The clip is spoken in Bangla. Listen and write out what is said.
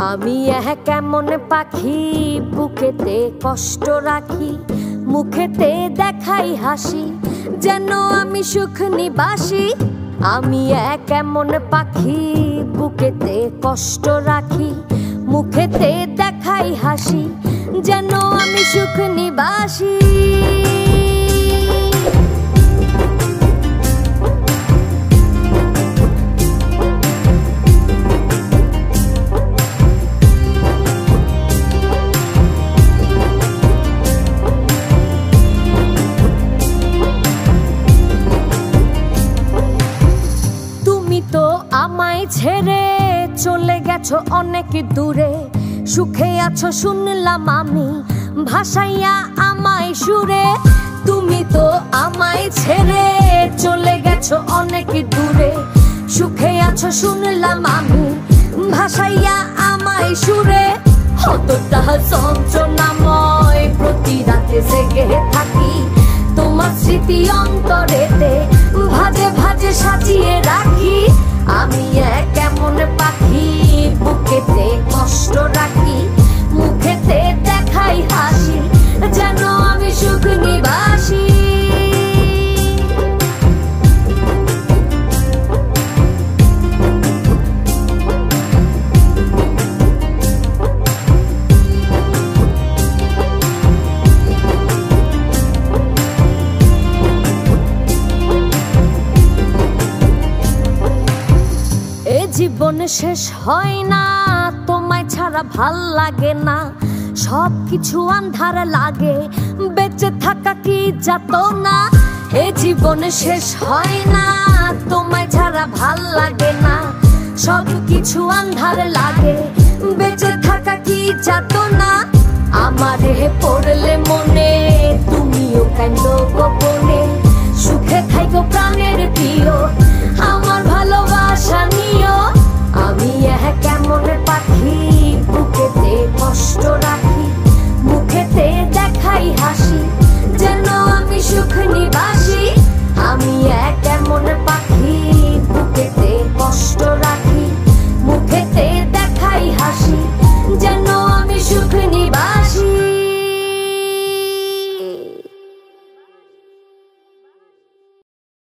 আমি কেমন পাখি বুকেতে কষ্ট রাখি, মুখেতে দেখাই হাসি, যেন আমি সুখ নিবাসী। আমি কেমন পাখি বুকেতে কষ্ট রাখি, মুখেতে দেখাই হাসি, যেন আমি সুখ নিবাসী। আমায় ছেড়ে চলে গেছো অনেক দূরে, সুখে আছো শুনলাম আমি, ভাসাইয়া আমায় সুরে। তুমি তো আমায় ছেড়ে চলে গেছো অনেক দূরে, সুখে আছো শুনলাম আমি, ভাসাইয়া আমায় সুরে। কতটা যন্ত্রণাময় প্রতি রাতে জেগে থাকি, তোমার স্মৃতি অন্তরেতে ভাজে ভাজে সাজিয়ে রাখি। আমি কেমন পাখি বুকেতে কষ্ট রাখি, মুখেতে দেখাই হাসি, যেন আমি সুখ নিবাসী। জীবন শেষ হয় না, তোমায় ছাড়া ভাল লাগে না, সবকিছু আন্ধার লাগে, বেঁচে থাকা কি যাতনা। এ জীবন শেষ হয় না, তোমায় ছাড়া ভাল লাগে না, সবকিছু আন্ধার লাগে, বেঁচে থাকা কি যাতনা। আমারে পড়লে মনে তুমিও কান্দো গোপনে, সুখে থাইকো প্রাণের প্রিয়।